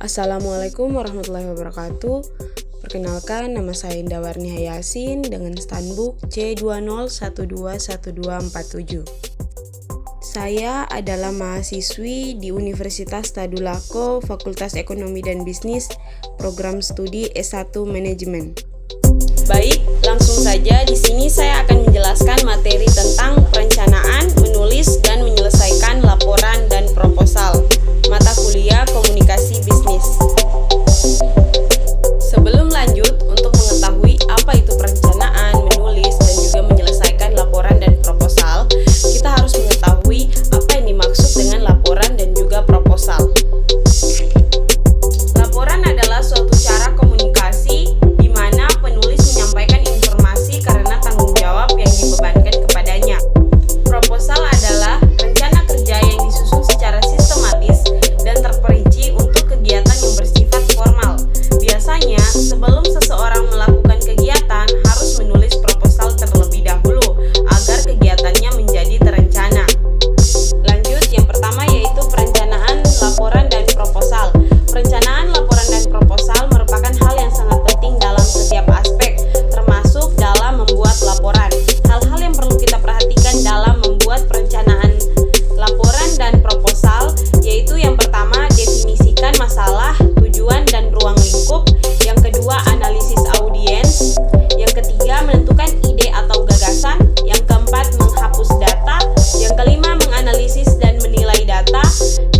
Assalamualaikum warahmatullahi wabarakatuh. Perkenalkan, nama saya Indah Warni Hayasin dengan standbook C20121247. Saya adalah mahasiswi di Universitas Tadulako, Fakultas Ekonomi dan Bisnis, program studi S1 Manajemen. Baik, langsung saja di sini saya akan menjelaskan materi tentang perencanaan, menulis dan menyelesaikan laporan dan proposal, mata kuliah Komunikasi Bisnis. Sebelum lanjut, untuk mengetahui apa itu perencanaan, menulis dan juga menyelesaikan laporan dan proposal, kita harus mengetahui apa yang dimaksud dengan laporan dan juga proposal. Laporan adalah suatu cara komunikasi di mana penulis menyampaikan informasi karena tanggung jawab yang dibebankan kepadanya. Proposal adalah rencana kerja yang disusun secara sistematis dan terperinci untuk kegiatan yang bersifat formal. Biasanya, sebelum seseorang melakukan kegiatan, harus menulis proposal terlebih dahulu agar kegiatannya menjadi terencana. Lanjut, yang pertama yaitu perencanaan laporan dan proposal. Perencanaan laporan dan proposal merupakan hal yang sangat penting dalam setiap aspek, termasuk dalam membuat laporan. Hal-hal yang perlu kita perhatikan dalam membuat perencanaan laporan dan proposal yaitu yang pertama, definisikan masalah, tujuan dan ruang lingkup. Yang kedua, analisis audiens. Yang ketiga, menentukan ide atau gagasan. Yang keempat, menghapus data. Yang kelima, menganalisis dan menilai data.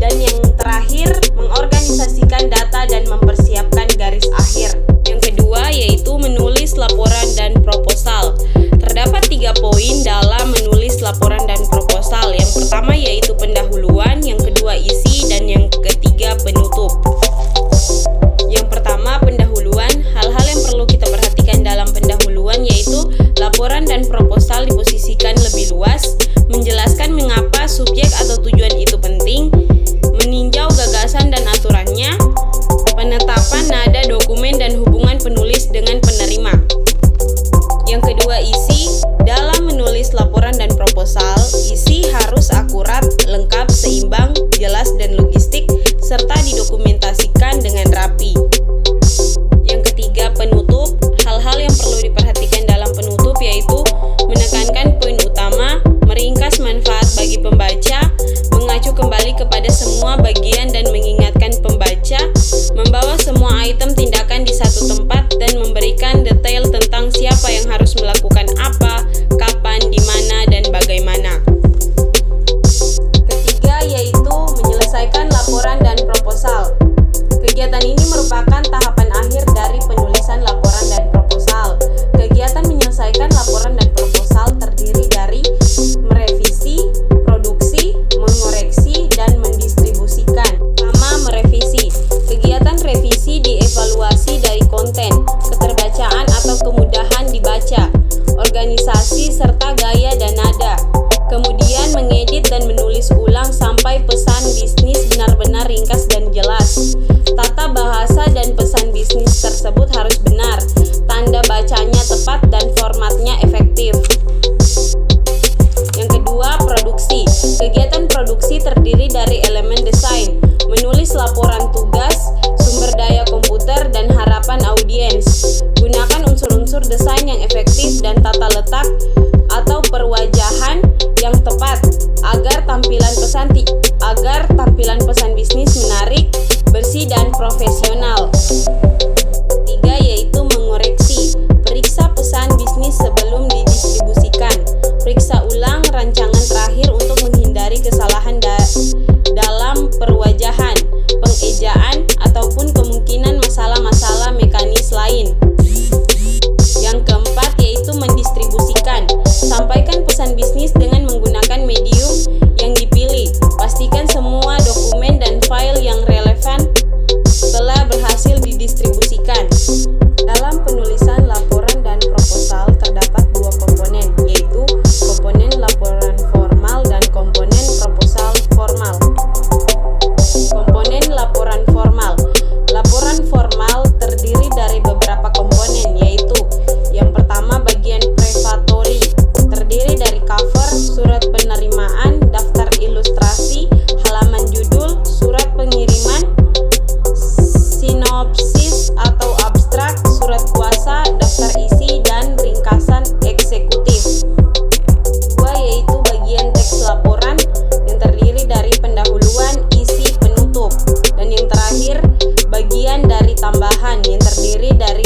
Dan yang terakhir, mengorganisasikan data dan mempersiapkan garis akhir. Yang kedua yaitu menulis laporan dan proposal. Terdapat 3 poin dalam menulis laporan dan proposal. Yang pertama yaitu pendahuluan, yang kedua isi, dan yang ketiga penutup. Yang pertama, pendahuluan. Hal-hal yang perlu kita perhatikan dalam pendahuluan yaitu laporan dan proposal diposisikan lebih luas, menjelaskan mengapa subjek atau tujuan itu penting, meninjau gagasan dan aturannya, penetapan nada dokumen dan hubungan penulis dengan penerima. Yang kedua, isi. Dalam menulis laporan dan proposal, isi harus akurat, lengkap, seimbang, jelas dan logistik, serta didokumentasikan dengan rapi. Yang ketiga, penutup. Hal-hal yang perlu diperhatikan dalam penutup yaitu menekankan poin utama, meringkas manfaat bagi pembaca, mengacu kembali kepada semua bagian dan mengingatkan pembaca, membawa semua item tindakan di satu tempat, dan memberikan detail tentang siapa yang harus melakukan apa, kapan, di mana, dan bagaimana. Ketiga yaitu menyelesaikan laporan dan proposal. Kegiatan ini merupakan tahapan akhir dari penulisan laporan dan proposal. Kegiatan menyelesaikan laporan dan proposal terdiri dari merevisi, produksi, mengoreksi, dan mendistribusikan. Pertama, merevisi. Kegiatan revisi dievaluasi dari konten, keterbacaan atau kemudahan dibaca, organisasi serta gaya dan nada. Kemudian mengedit dan menulis ulang sampai pesan bisnis benar-benar ringkas dan jelas. Tata bahasa dan pesan bisnis tersebut harus benar, tanda bacanya tepat dan formatnya efektif. Yang kedua, produksi. Kegiatan produksi terdiri dari elemen desain, menulis laporan tugas, sumber daya komputer, dan harapan audiens. Gunakan unsur-unsur desain yang efektif dan tata letak atau perwajahan yang tepat agar tampilan pesan bisnis menarik, bersih dan profesional. Tiga yaitu mengoreksi. Periksa pesan bisnis sebelum didistribusikan. Periksa ulang rancangan terakhir untuk menghindari kesalahan dalam perwajahan, pengejaan, ataupun kemungkinan masalah-masalah mekanis lain. Yang keempat yaitu mendistribusikan. Sampaikan pesan bisnis dengan menggunakan medium yang dipilih. Pastikan semua dokumen dan file yang relevan telah berhasil didistribusikan terdiri dari